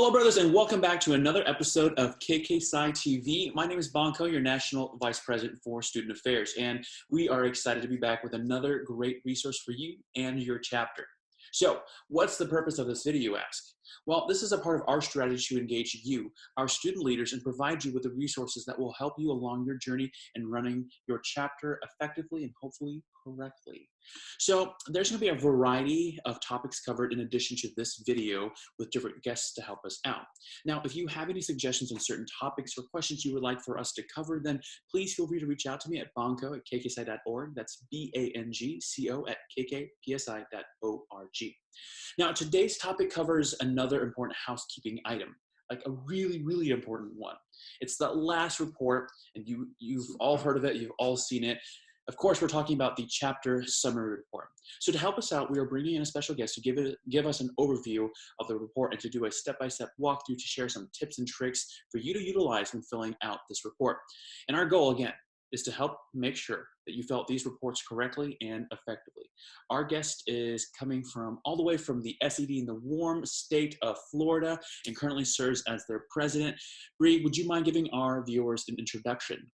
Hello, brothers, and welcome back to another episode of KKPsi TV. My name is Bonko, your National Vice President for Student Affairs, and we are excited to be back with another great resource for you and your chapter. So, what's the purpose of this video, you ask? Well, this is a part of our strategy to engage you, our student leaders, and provide you with the resources that will help you along your journey in running your chapter effectively and hopefully correctly. So there's going to be a variety of topics covered in addition to this video with different guests to help us out. Now, if you have any suggestions on certain topics or questions you would like for us to cover, then please feel free to reach out to me at bonko@kkpsi.org. That's BANGCO@kkpsi.org. Now, today's topic covers another important housekeeping item, like a really, really important one. It's the last report, and you've all heard of it, you've all seen it. Of course, we're talking about the chapter summary report. So to help us out, we are bringing in a special guest to give us an overview of the report and to do a step-by-step walkthrough to share some tips and tricks for you to utilize when filling out this report. And our goal, again, is to help make sure that you fill out these reports correctly and effectively. Our guest is coming from all the way from the SED in the warm state of Florida and currently serves as their president. Bri, would you mind giving our viewers an introduction?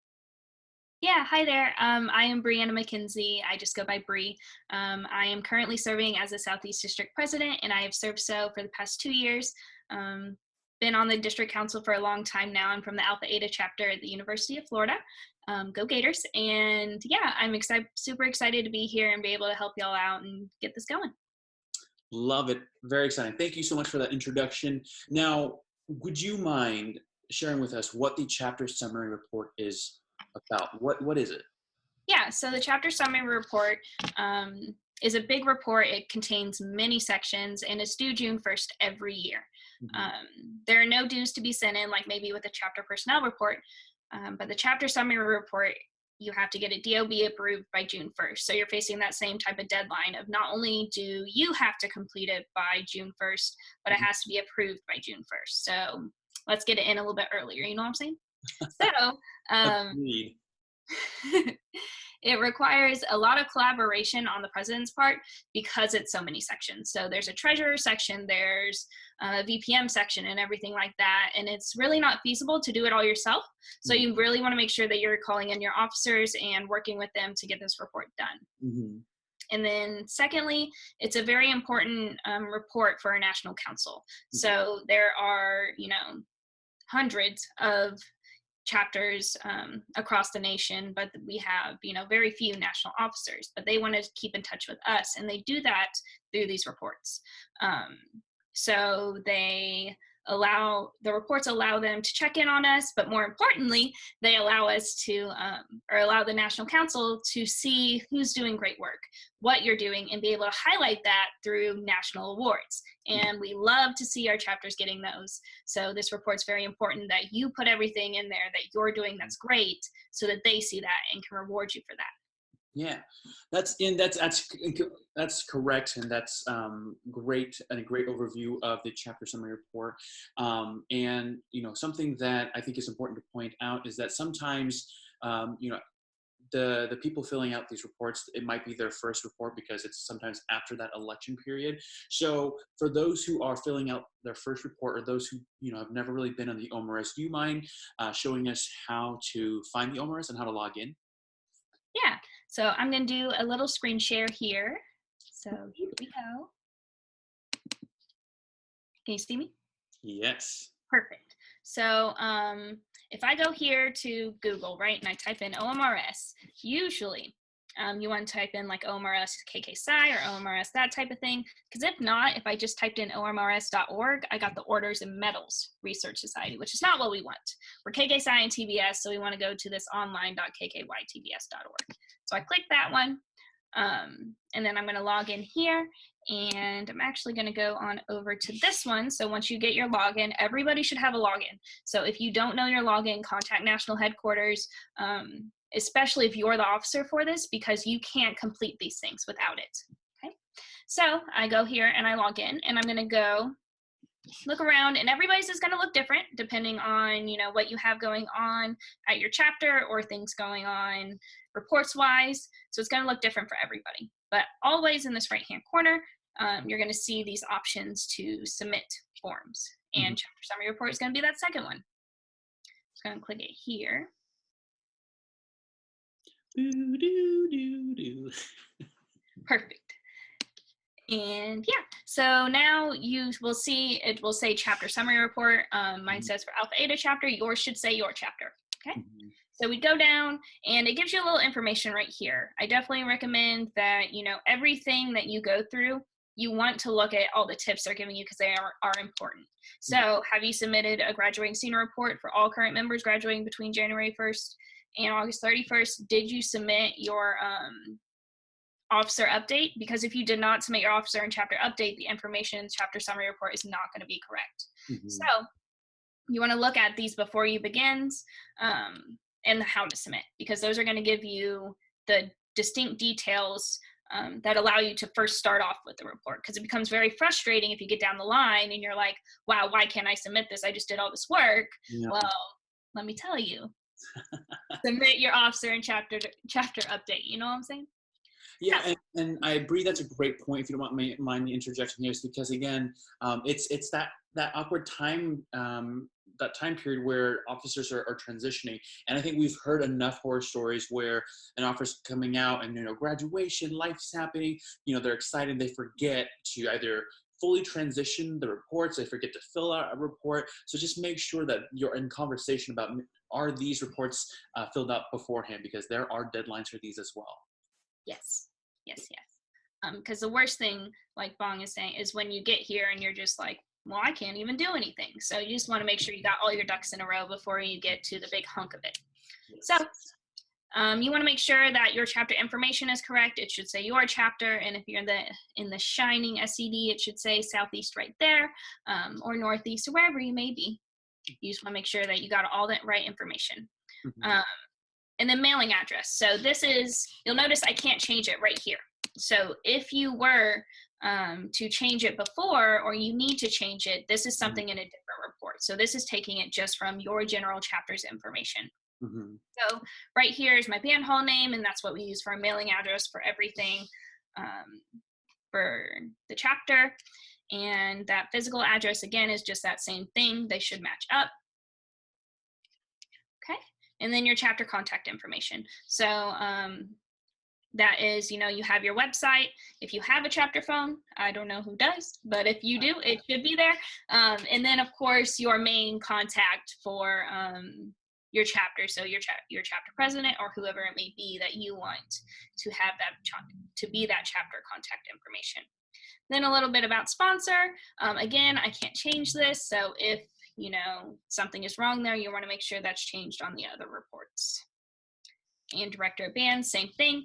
Yeah, hi there. I am Bri McKinzie. I just go by Bri. I am currently serving as the Southeast District President, and I have served so for the past 2 years. Been on the district council for a long time now. I'm from the Alpha Eta chapter at the University of Florida. Go Gators. And yeah, I'm super excited to be here and be able to help y'all out and get this going. Love it. Very exciting. Thank you so much for that introduction. Now, would you mind sharing with us what the chapter summary report is about? What is it? Yeah, so the chapter summary report is a big report. It contains many sections and is due June 1st every year. There are no dues to be sent in like maybe with a chapter personnel report, but the chapter summary report, you have to get a DOB approved by June 1st. So you're facing that same type of deadline of not only do you have to complete it by June 1st, but it has to be approved by June 1st. So let's get it in a little bit earlier, you know what I'm saying? So it requires a lot of collaboration on the president's part because it's so many sections. So there's a treasurer section, there's a VPM section and everything like that. And it's really not feasible to do it all yourself. So you really want to make sure that you're calling in your officers and working with them to get this report done. And then secondly, it's a very important report for our national council. So there are, hundreds of chapters across the nation, but we have, very few national officers, but they want to keep in touch with us, and they do that through these reports. So the reports allow them to check in on us, but more importantly, they allow us to, or allow the National Council to see who's doing great work, what you're doing, and be able to highlight that through national awards. And we love to see our chapters getting those. So this report's very important that you put everything in there that you're doing that's great so that they see that and can reward you for that. Yeah, that's correct, and that's great, and a great overview of the chapter summary report. And something that I think is important to point out is that sometimes the people filling out these reports, it might be their first report because it's sometimes after that election period. So for those who are filling out their first report, or those who have never really been on the OMRS, do you mind showing us how to find the OMRS and how to log in? Yeah, so I'm going to do a little screen share here. So here we go. Can you see me? Yes. Perfect. So if I go here to Google, right, and I type in OMRS, usually you want to type in like OMRS KKPsi or OMRS, that type of thing. Because if not, if I just typed in omrs.org, I got the Orders and Medals Research Society, which is not what we want. We're KKPsi and TBS, so we want to go to this online.kkytbs.org. So I click that one, and then I'm going to log in here, and I'm actually going to go on over to this one. So once you get your login, everybody should have a login. So if you don't know your login, contact National Headquarters, especially if you're the officer for this, because you can't complete these things without it. Okay, so I go here and I log in, and I'm going to go look around, and everybody's is going to look different depending on what you have going on at your chapter or things going on reports wise. So it's going to look different for everybody, but always in this right hand corner you're going to see these options to submit forms. And chapter summary report is going to be that second one. Just going to click it here. Perfect. And yeah, so now you will see, it will say chapter summary report. Mine says for Alpha Eta chapter, yours should say your chapter. Okay. So we go down and it gives you a little information right here. I definitely recommend that, everything that you go through, you want to look at all the tips they're giving you because they are important. So have you submitted a graduating senior report for all current members graduating between January 1st and August 31st? Did you submit your officer update? Because if you did not submit your officer and chapter update, the information in the chapter summary report is not going to be correct. So you want to look at these before you begins and how to submit, because those are going to give you the distinct details that allow you to first start off with the report, because it becomes very frustrating if you get down the line and you're like, wow, why can't I submit this? I just did all this work. Well, let me tell you, submit your officer and chapter update. You know what I'm saying? Yeah, and I agree. That's a great point. If you don't mind the interjection here, is because again, it's that awkward time, that time period where officers are transitioning. And I think we've heard enough horror stories where an officer's coming out and graduation, life's happening. They're excited. They forget to either fully transition the reports. They forget to fill out a report. So just make sure that you're in conversation about, are these reports filled out beforehand, because there are deadlines for these as well. Yes. Because the worst thing, like Bong is saying, is when you get here and you're just like, well, I can't even do anything. So you just want to make sure you got all your ducks in a row before you get to the big hunk of it. Yes. So you want to make sure that your chapter information is correct. It should say your chapter, and if you're in the shining SED, it should say Southeast right there, or Northeast, or wherever you may be. You just want to make sure that you got all that right information. And then mailing address. So this is, you'll notice I can't change it right here. So if you were to change it before, or you need to change it, this is something in a different report. So this is taking it just from your general chapter's information. So right here is my band hall name, and that's what we use for our mailing address for everything for the chapter. And that physical address, again, is just that same thing. They should match up. Okay. And then your chapter contact information. So that is, you have your website. If you have a chapter phone, I don't know who does, but if you do, it should be there. And then, of course, your main contact for your chapter. So your chapter president, or whoever it may be that you want to have to be that chapter contact information. Then a little bit about sponsor. Again, I can't change this. So if something is wrong there, you want to make sure that's changed on the other reports. And director of band, same thing.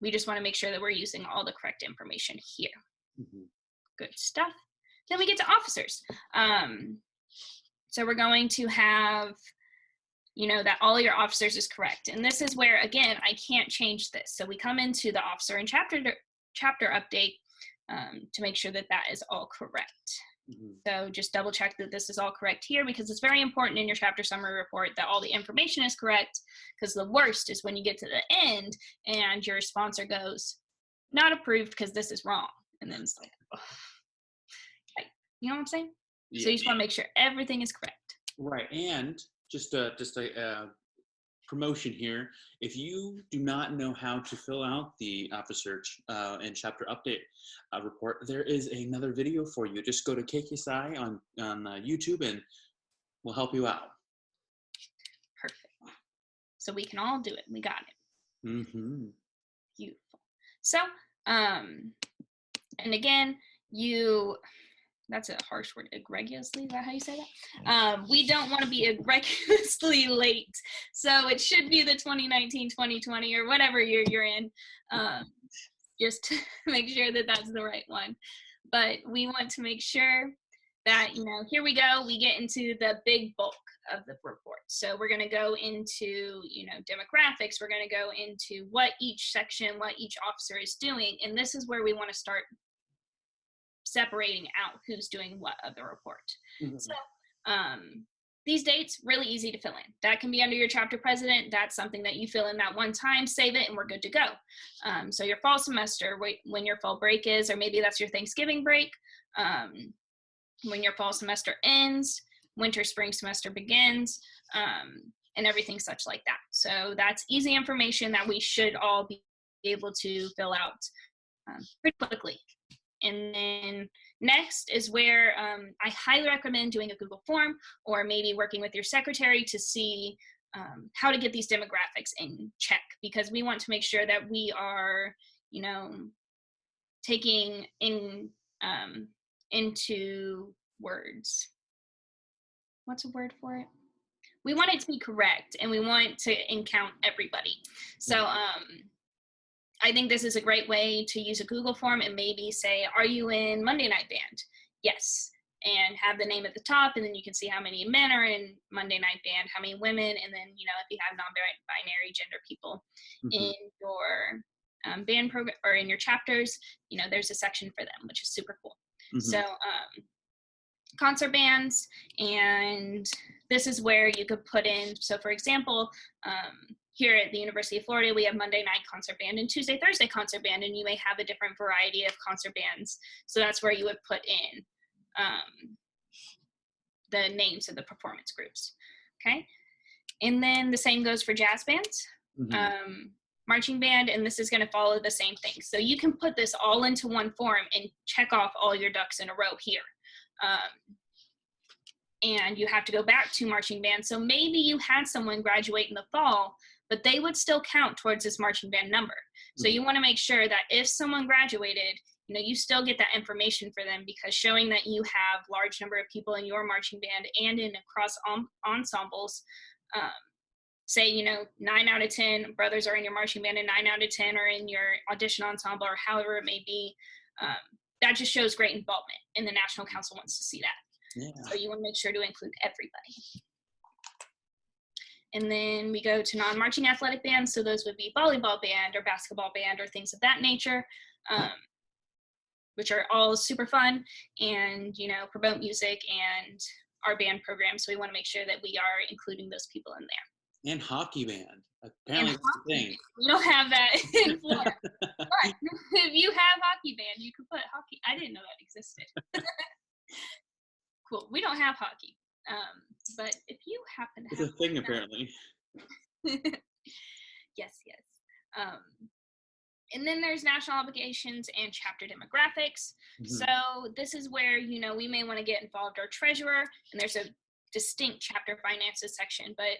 We just want to make sure that we're using all the correct information here. Good stuff. Then we get to officers. So we're going to have, that all your officers is correct. And this is where, again, I can't change this. So we come into the officer and chapter update to make sure that is all correct. So just double check that this is all correct here, because it's very important in your chapter summary report that all the information is correct, because the worst is when you get to the end and your sponsor goes, not approved because this is wrong. And then it's like, oh. You know what I'm saying? Yeah. So you just want to make sure everything is correct. Right. And just a promotion here. If you do not know how to fill out the officer and chapter update report, there is another video for you. Just go to KKPsi on YouTube and we'll help you out. Perfect. So we can all do it. We got it. Beautiful. So, and again, that's a harsh word, egregiously, is that how you say that? We don't want to be egregiously late. So it should be the 2019, 2020, or whatever year you're in, just to make sure that that's the right one. But we want to make sure that, here we go, we get into the big bulk of the report. So we're going to go into, demographics. We're going to go into what each section, what each officer is doing. And this is where we want to start separating out who's doing what of the report. So these dates, really easy to fill in. That can be under your chapter president. That's something that you fill in that one time, save it, and we're good to go. So your fall semester, when your fall break is, or maybe that's your Thanksgiving break, when your fall semester ends, winter, spring semester begins, and everything such like that. So that's easy information that we should all be able to fill out pretty quickly. And then next is where I highly recommend doing a Google form, or maybe working with your secretary to see how to get these demographics in check, because we want to make sure that we are, taking in into words. What's a word for it? We want it to be correct, and we want to count everybody. So I think this is a great way to use a Google form and maybe say, are you in Monday Night Band? Yes. And have the name at the top, and then you can see how many men are in Monday Night Band, how many women, and then, if you have non-binary gender people in your band program or in your chapters, there's a section for them, which is super cool. So concert bands, and this is where you could put in, so for example, here at the University of Florida, we have Monday night concert band and Tuesday, Thursday concert band, and you may have a different variety of concert bands. So that's where you would put in the names of the performance groups, okay? And then the same goes for jazz bands, marching band, and this is gonna follow the same thing. So you can put this all into one form and check off all your ducks in a row here. And you have to go back to marching band. So maybe you had someone graduate in the fall, but they would still count towards this marching band number. So you want to make sure that if someone graduated, you still get that information for them, because showing that you have large number of people in your marching band and in across ensembles, say, 9 out of 10 brothers are in your marching band and 9 out of 10 are in your audition ensemble, or however it may be, that just shows great involvement, and the National Council wants to see that. Yeah. So you want to make sure to include everybody. And then we go to non-marching athletic bands. So those would be volleyball band or basketball band or things of that nature, which are all super fun and, promote music and our band program. So we want to make sure that we are including those people in there. And hockey band. Apparently that's the thing. We don't have that in Florida. But if you have hockey band, you could put hockey. I didn't know that existed. Cool. We don't have hockey. But if you happen to have it's a thing, apparently. Yes. And then there's national obligations and chapter demographics. So this is where, we may want to get involved our treasurer, and there's a distinct chapter finances section, but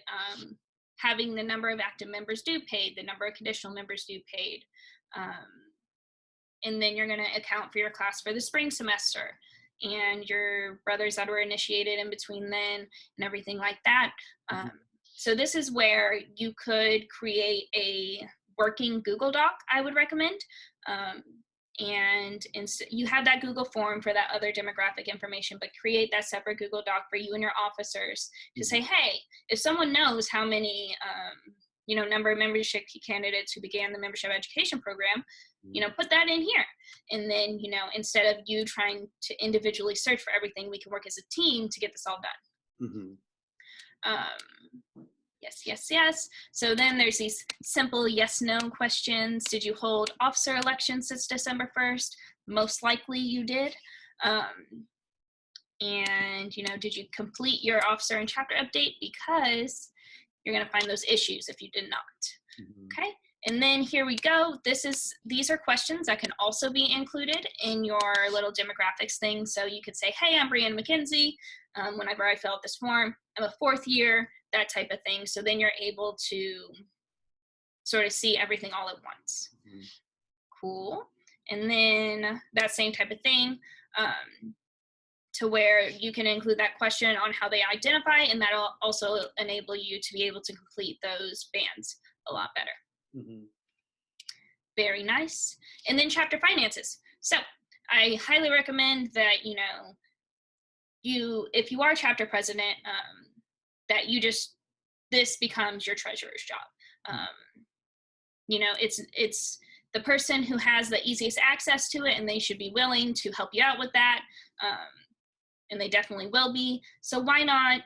having the number of active members due paid, the number of conditional members due paid, and then you're going to account for your class for the spring semester and your brothers that were initiated in between then and everything like that. So this is where you could create a working Google Doc, I would recommend. And you have that Google form for that other demographic information, but create that separate Google Doc for you and your officers to say, hey, if someone knows how many, number of membership candidates who began the membership education program, put that in here. And then, instead of you trying to individually search for everything, we can work as a team to get this all done. Yes. So then there's these simple yes/no questions. Did you hold officer elections since December 1st? Most likely you did. And, did you complete your officer and chapter update? Because you're going to find those issues if you did not. Okay. And then here we go. These are questions that can also be included in your little demographics thing. So you could say, hey, I'm Bri McKinzie. Whenever I fill out this form, I'm a 4th year, that type of thing. So then you're able to sort of see everything all at once. Cool. And then that same type of thing, to where you can include that question on how they identify, and that'll also enable you to be able to complete those bands a lot better. Very nice. And then chapter finances. So I highly recommend that, if you are chapter president, that this becomes your treasurer's job. It's the person who has the easiest access to it, and they should be willing to help you out with that. And they definitely will be. So why not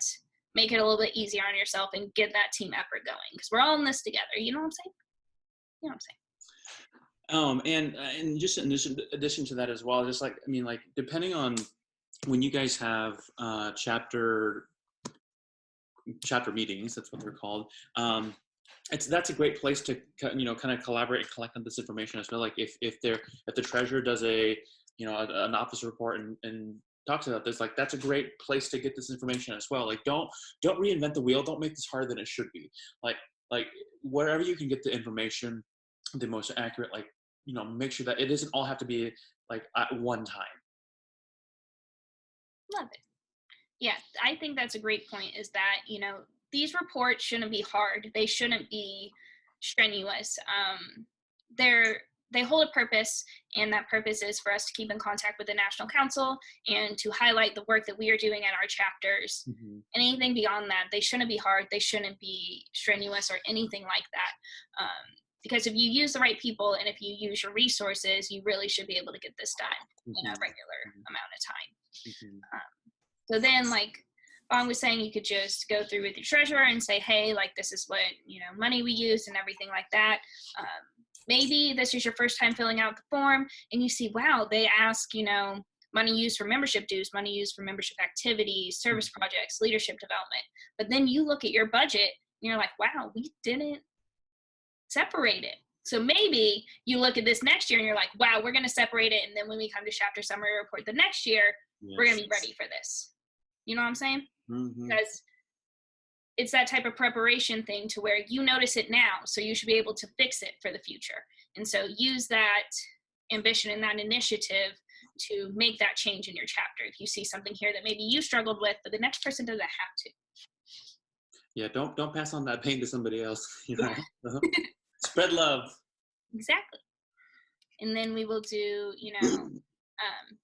make it a little bit easier on yourself and get that team effort going, because we're all in this together. You know what I'm saying? You know what I'm saying? And just in addition to that as well, just like, I mean, like, depending on when you guys have chapter meetings, that's what they're called. That's a great place to, kind of collaborate and collect on this information as well. Like if the treasurer does an office report and talks about this, like, that's a great place to get this information as well. Like, don't reinvent the wheel. Don't make this harder than it should be. Like wherever you can get the information, the most accurate, like, make sure that it doesn't all have to be like at one time. Love it. Yeah, I think that's a great point, is that, these reports shouldn't be hard. They shouldn't be strenuous. They hold a purpose, and that purpose is for us to keep in contact with the National Council and to highlight the work that we are doing at our chapters. Mm-hmm. Anything beyond that, they shouldn't be hard. They shouldn't be strenuous or anything like that. Because if you use the right people and if you use your resources, you really should be able to get this done in a regular amount of time. Mm-hmm. So then, like Vaughn was saying, you could just go through with your treasurer and say, hey, like, this is what, money we used and everything like that. Maybe this is your first time filling out the form and you see, wow, they ask, money used for membership dues, money used for membership activities, service projects, leadership development. But then you look at your budget and you're like, wow, we didn't separate it. So maybe you look at this next year and you're like, wow, we're going to separate it. And then when we come to chapter summary report the next year, we're going to be ready for this. You know what I'm saying? Mm-hmm. Because it's that type of preparation thing to where you notice it now, so you should be able to fix it for the future. And so use that ambition and that initiative to make that change in your chapter. If you see something here that maybe you struggled with, but the next person doesn't have to. Yeah, don't pass on that pain to somebody else. Spread love. Exactly. And then we will do,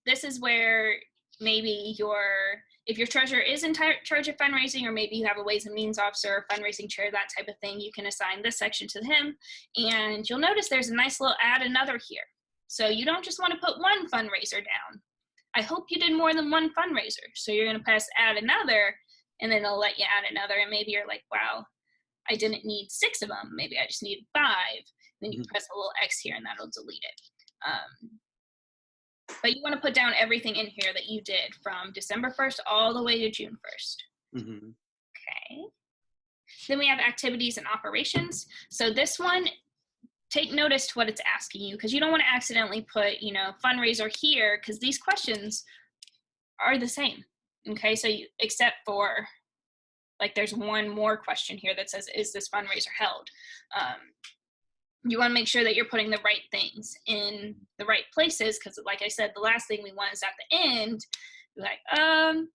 this is where maybe if your treasurer is in charge of fundraising, or maybe you have a ways and means officer or fundraising chair, that type of thing, you can assign this section to him. And you'll notice there's a nice little add another here. So you don't just want to put one fundraiser down. I hope you did more than one fundraiser. So you're going to press add another, and then it'll let you add another. And maybe you're like, wow, I didn't need 6 of them. Maybe I just needed 5. Then you press a little X here and that'll delete it. But you want to put down everything in here that you did from December 1st all the way to June 1st. Mm-hmm. Okay. Then we have activities and operations. So this one, take notice to what it's asking you, because you don't want to accidentally put, fundraiser here, because these questions are the same. Okay, so except for, like, there's one more question here that says, is this fundraiser held? You want to make sure that you're putting the right things in the right places, because like I said, the last thing we want is at the end, you're like,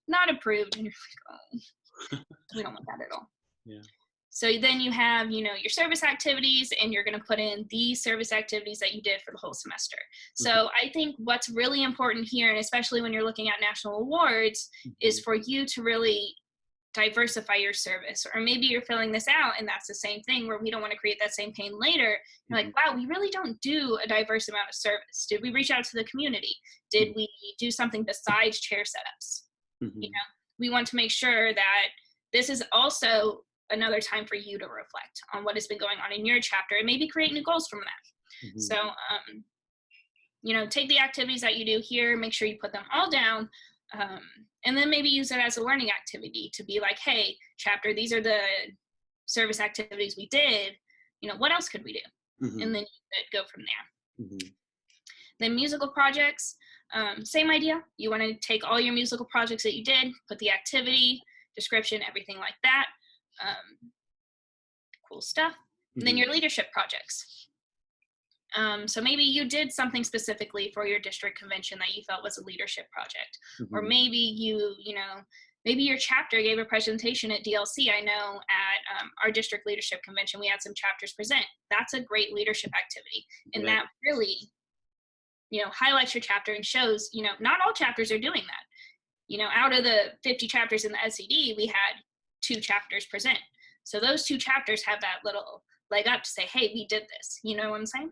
not approved. And you're like, oh, we don't want that at all. Yeah. So then you have, your service activities, and you're going to put in these service activities that you did for the whole semester. So I think what's really important here, and especially when you're looking at national awards, is for you to really diversify your service. Or maybe you're filling this out and that's the same thing, where we don't want to create that same pain later. You're like, wow, we really don't do a diverse amount of service. Did we reach out to the community? Did we do something besides chair setups? We want to make sure that this is also another time for you to reflect on what has been going on in your chapter and maybe create new goals from that. So, take the activities that you do here, make sure you put them all down. And then maybe use it as a learning activity to be like, hey, chapter, these are the service activities we did. What else could we do? And then you go from there. Then musical projects, same idea. You want to take all your musical projects that you did, put the activity, description, everything like that. Cool stuff. And then your leadership projects. So maybe you did something specifically for your district convention that you felt was a leadership project. Or maybe maybe your chapter gave a presentation at DLC. I know at our district leadership convention, we had some chapters present. That's a great leadership activity. And that really, highlights your chapter and shows, not all chapters are doing that. Out of the 50 chapters in the SED, we had 2 chapters present. So those 2 chapters have that little leg up to say, hey, we did this. You know what I'm saying?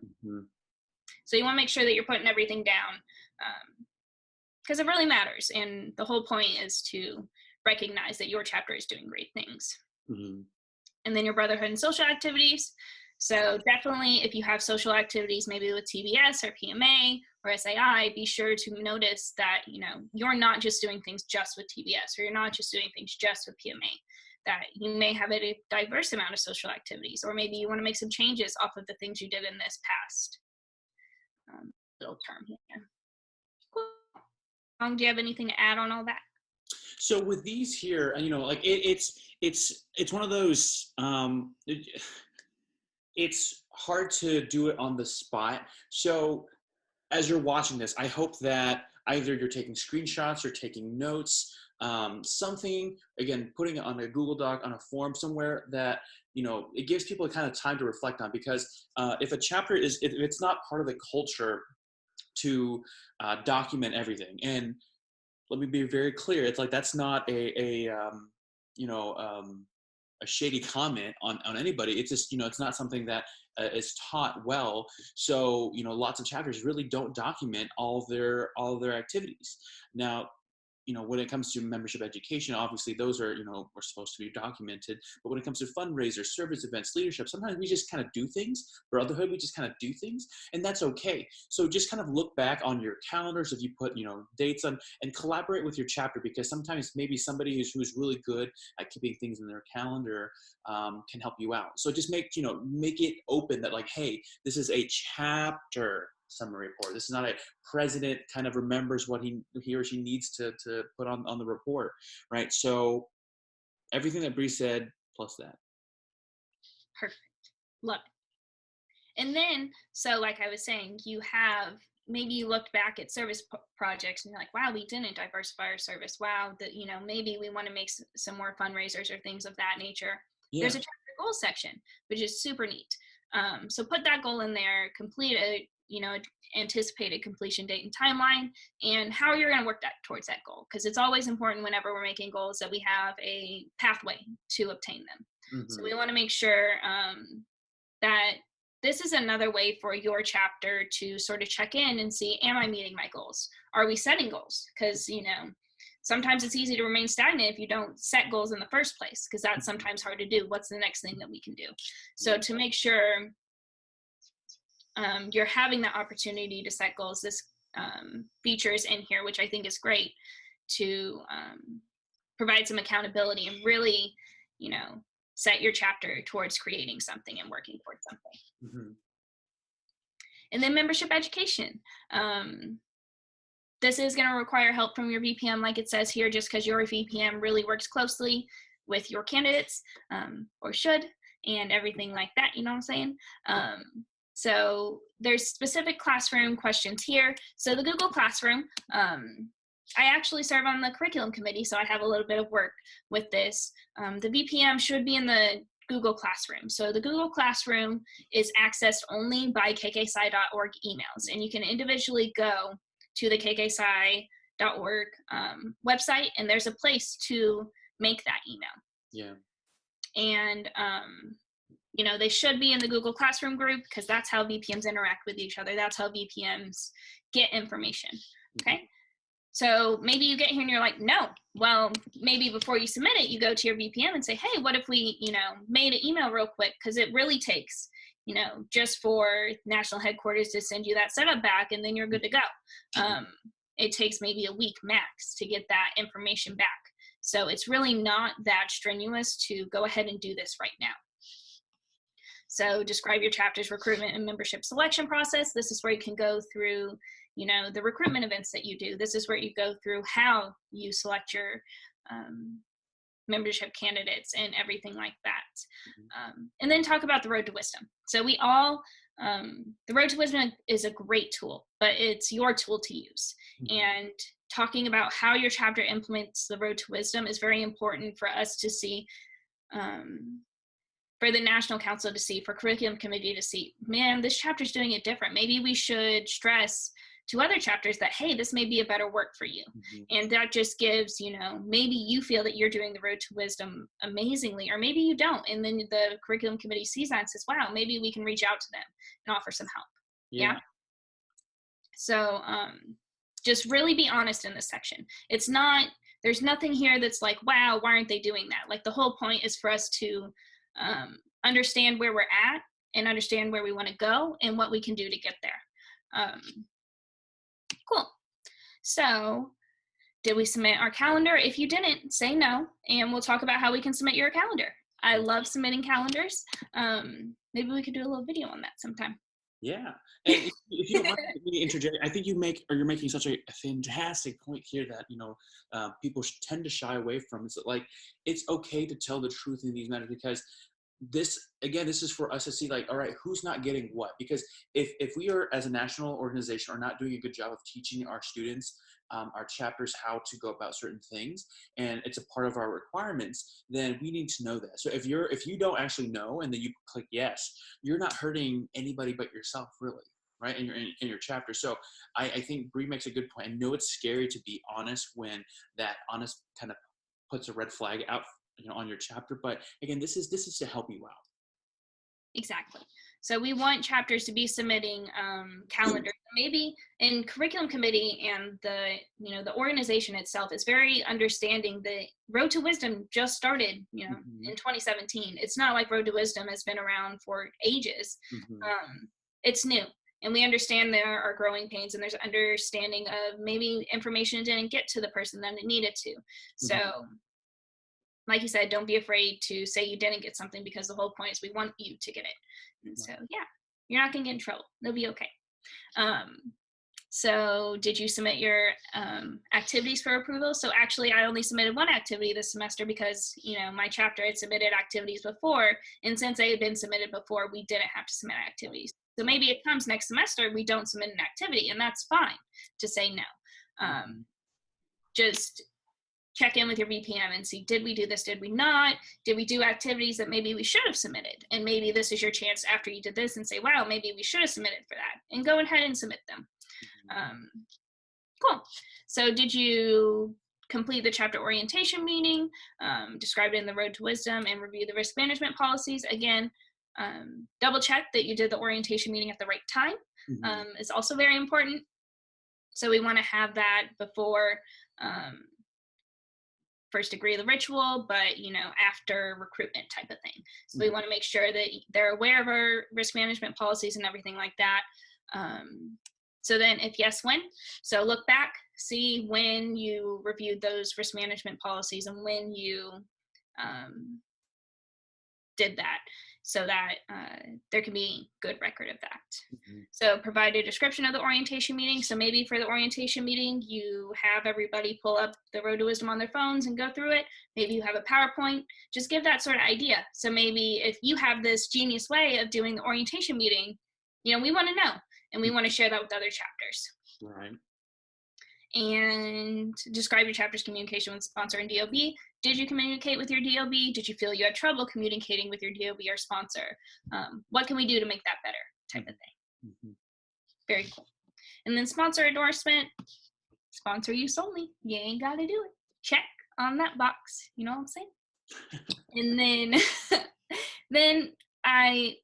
So you want to make sure that you're putting everything down, because it really matters. And the whole point is to recognize that your chapter is doing great things. Mm-hmm. And then your brotherhood and social activities. So definitely if you have social activities, maybe with TBS or PMA or SAI, be sure to notice that, you're not just doing things just with TBS, or you're not just doing things just with PMA, that you may have a diverse amount of social activities, or maybe you want to make some changes off of the things you did in this past little term here. Cool. Do you have anything to add on all that? So with these here, like it's one of those, it's hard to do it on the spot. So as you're watching this, I hope that either you're taking screenshots or taking notes, something, again, putting it on a Google Doc, on a form somewhere that, it gives people kind of time to reflect on, because if a chapter if it's not part of the culture to document everything, and let me be very clear, it's like, that's not a shady comment on anybody. It's just, it's not something that is taught well. So, lots of chapters really don't document all of their activities. Now, when it comes to membership education, obviously those are, are supposed to be documented. But when it comes to fundraisers, service events, leadership, sometimes we just kind of do things. Brotherhood, we just kind of do things, and that's okay. So just kind of look back on your calendars if you put, dates on, and collaborate with your chapter, because sometimes maybe somebody who's really good at keeping things in their calendar can help you out. So just make it open that, like, hey, this is a chapter summary report. This is not a president kind of remembers what he or she needs to put on the report, right? So everything that Bri said plus that. Perfect. Love it. And then, so like I was saying, maybe you looked back at service projects and you're like, wow, we didn't diversify our service. Wow, that maybe we want to make some more fundraisers or things of that nature. Yeah. There's a chapter goals section, which is super neat. So put that goal in there, complete a anticipated completion date and timeline, and how you're going to work towards that goal, because it's always important whenever we're making goals that we have a pathway to obtain them. Mm-hmm. So we want to make sure that this is another way for your chapter to sort of check in and see, am I meeting my goals? Are we setting goals? Because sometimes it's easy to remain stagnant if you don't set goals in the first place, because that's sometimes hard to do. What's the next thing that we can do? So to make sure you're having that opportunity to set goals, this features in here, which I think is great, to provide some accountability and really, set your chapter towards creating something and working towards something. Mm-hmm. And then membership education. This is going to require help from your VPM, like it says here, just because your VPM really works closely with your candidates, or should, and everything like that, you know what I'm saying? So there's specific classroom questions here. So the Google Classroom, I actually serve on the curriculum committee, so I have a little bit of work with this. The VPM should be in the Google Classroom. So the Google Classroom is accessed only by KKPsi.org emails, and you can individually go to the KKPsi.org website, and there's a place to make that email. Yeah. And they should be in the Google Classroom group, because that's how VPMs interact with each other. That's how VPMs get information, okay? So maybe you get here and you're like, no. Well, maybe before you submit it, you go to your VPM and say, hey, what if we, made an email real quick? Because it really takes, just for national headquarters to send you that setup back, and then you're good to go. It takes maybe a week max to get that information back. So it's really not that strenuous to go ahead and do this right now. So describe your chapter's recruitment and membership selection process. This is where you can go through, the recruitment events that you do. This is where you go through how you select your membership candidates and everything like that. And then talk about the Road to Wisdom. So the Road to Wisdom is a great tool, but it's your tool to use. And talking about how your chapter implements the Road to Wisdom is very important for us to see, for the National Council to see, for Curriculum Committee to see, man, this chapter's doing it different. Maybe we should stress to other chapters that, hey, this may be a better work for you. Mm-hmm. And that just gives, maybe you feel that you're doing the Road to Wisdom amazingly, or maybe you don't. And then the Curriculum Committee sees that and says, wow, maybe we can reach out to them and offer some help. Yeah. So just really be honest in this section. It's not there's nothing here that's like, wow, why aren't they doing that? Like the whole point is for us to understand where we're at and understand where we want to go and what we can do to get there. Cool. So did we submit our calendar? If you didn't, say no, and we'll talk about how we can submit your calendar. I love submitting calendars. Maybe we could do a little video on that sometime. Yeah, and if you don't mind me interjecting, I think you're making such a fantastic point here that people tend to shy away from. It's like it's okay to tell the truth in these matters, because this is for us to see, like, all right, who's not getting what? Because if we are, as a national organization, are not doing a good job of teaching our students, our chapters, how to go about certain things, and it's a part of our requirements, then we need to know that. So if you don't actually know and then you click yes, you're not hurting anybody but yourself, really, right? In your chapter. So I think Bri makes a good point. I know it's scary to be honest when that honest kind of puts a red flag out on your chapter, but again, this is to help you out. Exactly. So we want chapters to be submitting calendars. Maybe in curriculum committee and the organization itself is very understanding that Road to Wisdom just started in 2017. It's not like Road to Wisdom has been around for ages. It's new, and we understand there are growing pains, and there's understanding of maybe information didn't get to the person that it needed to. So like you said, don't be afraid to say you didn't get something, because the whole point is we want you to get it. And so, yeah, you're not going to get in trouble. They'll be okay. So did you submit your activities for approval? So actually, I only submitted one activity this semester because, my chapter had submitted activities before. And since they had been submitted before, we didn't have to submit activities. So maybe it comes next semester, we don't submit an activity, and that's fine to say no. Just check in with your VPM and see, did we do this? Did we not? Did we do activities that maybe we should have submitted? And maybe this is your chance after you did this and say, wow, maybe we should have submitted for that, and go ahead and submit them. Cool. So did you complete the chapter orientation meeting, described in the Road to Wisdom, and review the risk management policies? Again, double check that you did the orientation meeting at the right time. It's also very important. So we want to have that before first degree of the ritual, but after recruitment type of thing. So we want to make sure that they're aware of our risk management policies and everything like that. So then if yes, when? So look back, see when you reviewed those risk management policies and when you did that, so that there can be good record of that. So provide a description of the orientation meeting. So maybe for the orientation meeting, you have everybody pull up the Road to Wisdom on their phones and go through it. Maybe you have a PowerPoint. Just give that sort of idea. So maybe if you have this genius way of doing the orientation meeting, we want to know, and we want to share that with other chapters. Right. And describe your chapter's communication with sponsor and DOB. Did you communicate with your DOB? Did you feel you had trouble communicating with your DOB or sponsor? What can we do to make that better, type of thing. Very cool. And then sponsor endorsement, sponsor use only. You ain't got to do it. Check on that box. You know what I'm saying? And then I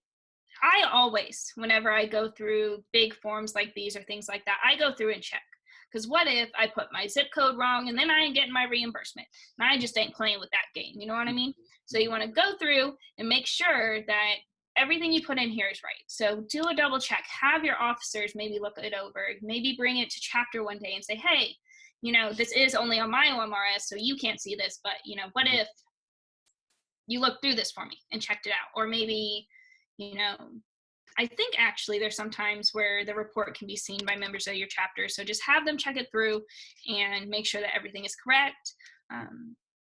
always, whenever I go through big forms like these or things like that, I go through and check. Because what if I put my zip code wrong and then I ain't getting my reimbursement? And I just ain't playing with that game. You know what I mean? So you want to go through and make sure that everything you put in here is right. So do a double check. Have your officers maybe look it over. Maybe bring it to chapter one day and say, hey, this is only on my OMRS, so you can't see this. But, what if you looked through this for me and checked it out? Or maybe, I think actually there's some times where the report can be seen by members of your chapter. So just have them check it through and make sure that everything is correct.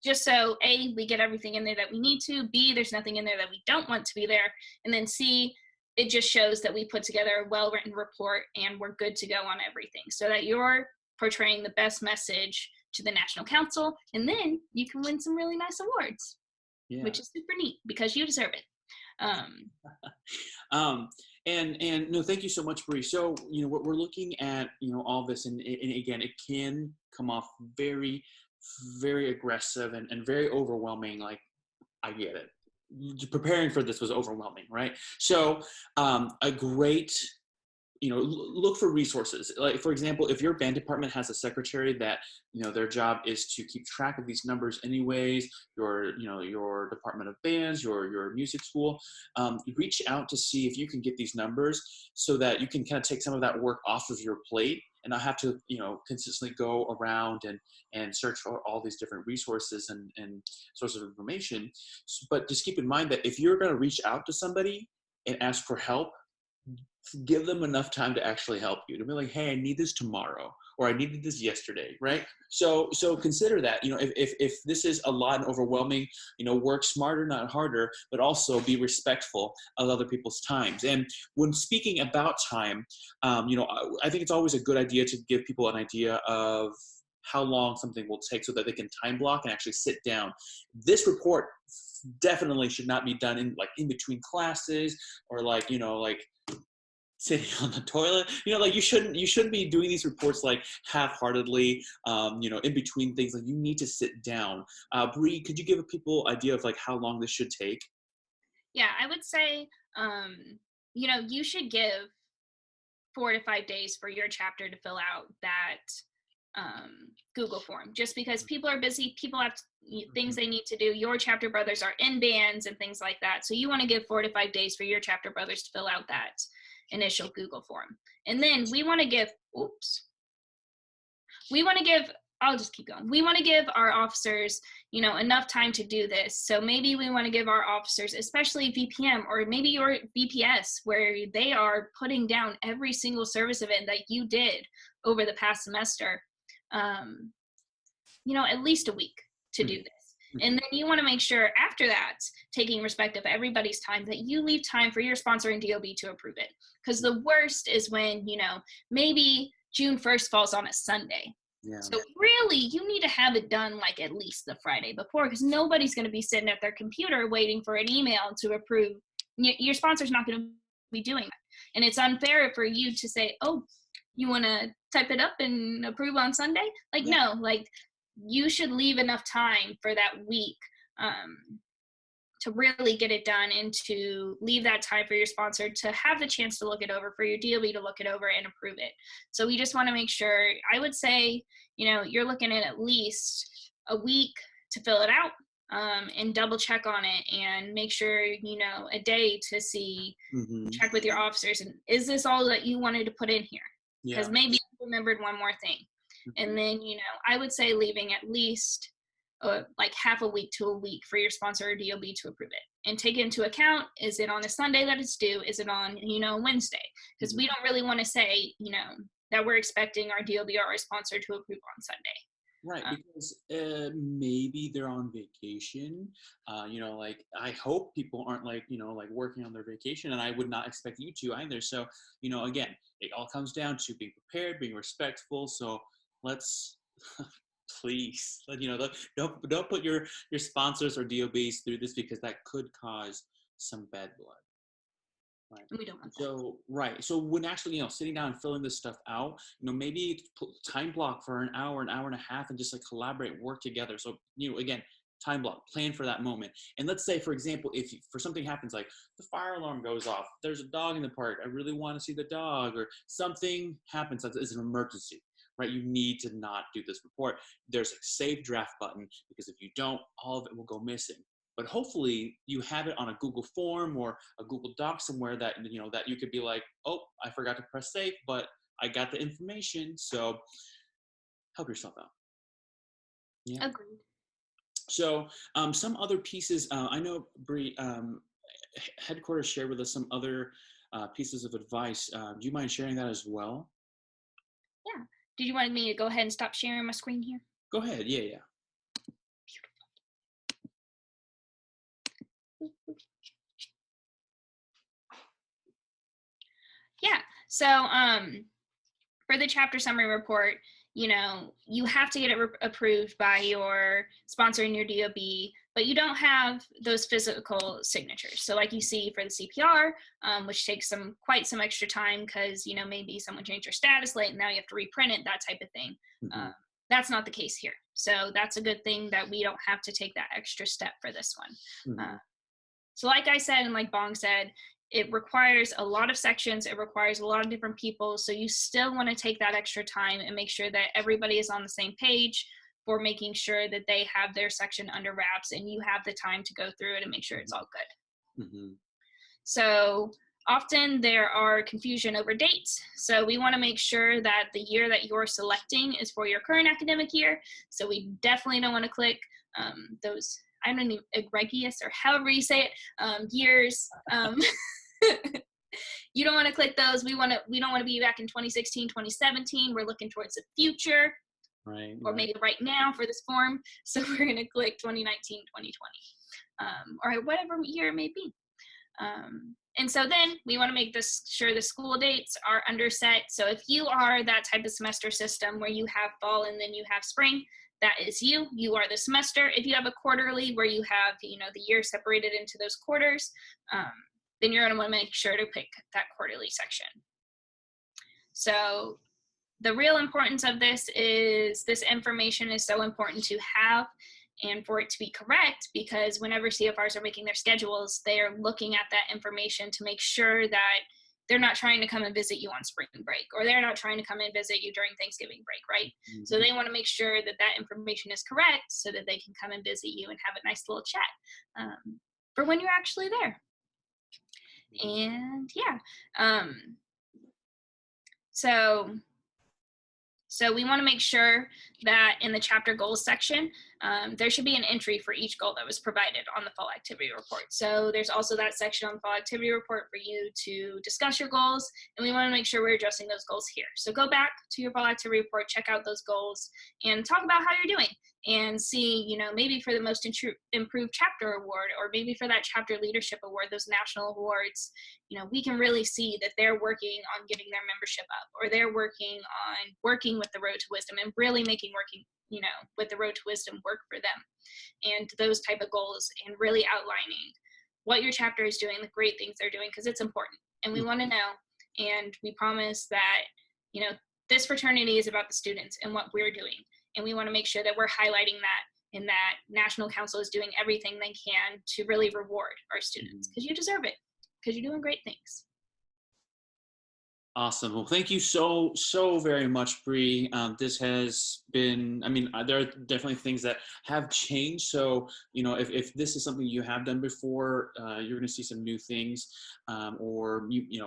Just so A, we get everything in there that we need to. B, there's nothing in there that we don't want to be there. And then C, it just shows that we put together a well-written report and we're good to go on everything, so that you're portraying the best message to the National Council. And then you can win some really nice awards, which is super neat because you deserve it. And no, thank you so much, Bri. So, we're looking at, all this, and again, it can come off very, very aggressive and very overwhelming. Like, I get it. Preparing for this was overwhelming, right? So, a great look for resources. Like, for example, if your band department has a secretary that, their job is to keep track of these numbers anyways, your department of bands, your music school, reach out to see if you can get these numbers so that you can kind of take some of that work off of your plate and not have to, consistently go around and search for all these different resources and sources of information. But just keep in mind that if you're going to reach out to somebody and ask for help, give them enough time to actually help you, to be like, hey, I need this tomorrow, or I needed this yesterday, right? So consider that, if this is a lot and overwhelming, work smarter, not harder, but also be respectful of other people's times. And when speaking about time, I think it's always a good idea to give people an idea of how long something will take so that they can time block and actually sit down. This report definitely should not be done in between classes, or sitting on the toilet. You shouldn't be doing these reports half-heartedly, in between things. You need to sit down. Bri, could you give people an idea of how long this should take? Yeah, I would say, you should give 4 to 5 days for your chapter to fill out that Google form, just because people are busy, people have things they need to do. Your chapter brothers are in bands and things like that. So you want to give 4 to 5 days for your chapter brothers to fill out that initial Google form. And then we want to give, I'll just keep going. We want to give our officers, enough time to do this. So maybe we want to give our officers, especially VPM or maybe your VPS, where they are putting down every single service event that you did over the past semester, at least a week to do this. And then you want to make sure after that, taking respect of everybody's time, that you leave time for your sponsor and DOB to approve it. Because the worst is when, maybe June 1st falls on a Sunday. Yeah. So really, you need to have it done at least the Friday before, because nobody's going to be sitting at their computer waiting for an email to approve. Your sponsor's not going to be doing that. And it's unfair for you to say, oh, you want to type it up and approve on Sunday? No, you should leave enough time for that week to really get it done, and to leave that time for your sponsor to have the chance to look it over, for your DOB to look it over and approve it. So we just want to make sure, I would say, you're looking at least a week to fill it out, and double check on it and make sure, a day to see, check with your officers. And is this all that you wanted to put in here? Because maybe you remembered one more thing. And then, I would say leaving at least half a week to a week for your sponsor or DOB to approve it, and take into account, is it on a Sunday that it's due? Is it on, Wednesday? Because we don't really want to say, that we're expecting our DOB or our sponsor to approve on Sunday. Right, because maybe they're on vacation. I hope people aren't working on their vacation, and I would not expect you to either. So, again, it all comes down to being prepared, being respectful. So let's please, don't put your sponsors or DOBs through this, because that could cause some bad blood. Right. We don't want that. So, right. So when actually, sitting down and filling this stuff out, maybe time block for an hour and a half, and just collaborate, work together. So, again, time block, plan for that moment. And let's say, for example, if for something happens, the fire alarm goes off, there's a dog in the park, I really want to see the dog, or something happens that is an emergency, right? You need to not do this report. There's a save draft button, because if you don't, all of it will go missing. But hopefully you have it on a Google form or a Google Doc somewhere that, that you could be like, oh, I forgot to press save, but I got the information. So help yourself out. Yeah. Agreed. So some other pieces, I know Bri, headquarters shared with us some other pieces of advice. Do you mind sharing that as well? Yeah. Did you want me to go ahead and stop sharing my screen here? Go ahead. Yeah. Yeah, so for the chapter summary report, you have to get it approved by your sponsor and your DOB, but you don't have those physical signatures. So like you see for the CPR, which takes quite some extra time, because, maybe someone changed their status late and now you have to reprint it, that type of thing. That's not the case here. So that's a good thing that we don't have to take that extra step for this one. So like I said, and like Bong said, it requires a lot of sections. It requires a lot of different people. So you still want to take that extra time and make sure that everybody is on the same page for making sure that they have their section under wraps and you have the time to go through it and make sure it's all good. So often there are confusion over dates. So we want to make sure that the year that you're selecting is for your current academic year. So we definitely don't want to click those, I don't know, egregious or however you say it, years. You don't want to click those. We don't want to be back in 2016, 2017. We're looking towards the future, right? Or maybe right now for this form. So we're going to click 2019, 2020, or whatever year it may be. And so then we want to make sure the school dates are underset. So if you are that type of semester system where you have fall and then you have spring, that is you. You are the semester. If you have a quarterly where you have, the year separated into those quarters, then you're going to want to make sure to pick that quarterly section. So the real importance of this is this information is so important to have and for it to be correct, because whenever CFRs are making their schedules, they are looking at that information to make sure that they're not trying to come and visit you on spring break, or they're not trying to come and visit you during Thanksgiving break, right? So they want to make sure that that information is correct so that they can come and visit you and have a nice little chat for when you're actually there. And yeah, so we want to make sure that in the chapter goals section, there should be an entry for each goal that was provided on the fall activity report. So there's also that section on the fall activity report for you to discuss your goals, and we want to make sure we're addressing those goals here. So go back to your fall activity report, check out those goals, and talk about how you're doing, and see, maybe for the most improved chapter award, or maybe for that chapter leadership award, those national awards, we can really see that they're working on getting their membership up, or they're working with the Road to Wisdom and really making working with the Road to Wisdom work for them, and those type of goals, and really outlining what your chapter is doing, the great things they're doing, because it's important and we want to know. And we promise that this fraternity is about the students and what we're doing, and we want to make sure that we're highlighting that, and that National Council is doing everything they can to really reward our students, because you deserve it, because you're doing great things. Awesome. Well, thank you so very much, Bri. This has been, there are definitely things that have changed. So, if this is something you have done before, you're going to see some new things. Or, we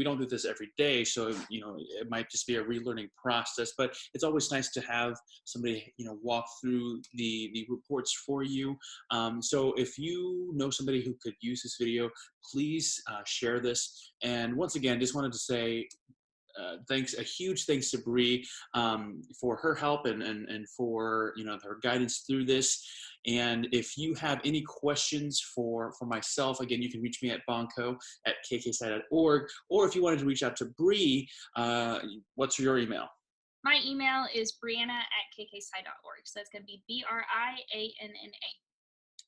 don't do this every day. So, it might just be a relearning process, but it's always nice to have somebody, walk through the reports for you. So if you know somebody who could use this video, please share this. And once again, just wanted to say, a huge thanks to Bri for her help and for her guidance through this. And if you have any questions for myself, again, you can reach me at bonco@kkpsi.org, or if you wanted to reach out to Bri, what's your email? My email is brianna@kkpsi.org. So that's going to be BRIANNA.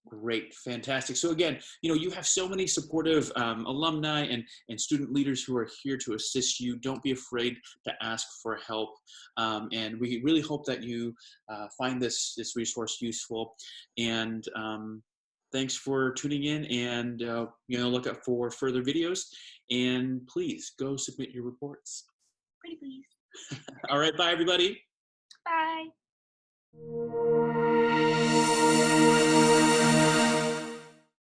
Great. Fantastic. So again, you have so many supportive alumni and student leaders who are here to assist you. Don't be afraid to ask for help. And we really hope that you find this resource useful. And thanks for tuning in, and look out for further videos, and please go submit your reports. Pretty please. All right. Bye, everybody. Bye.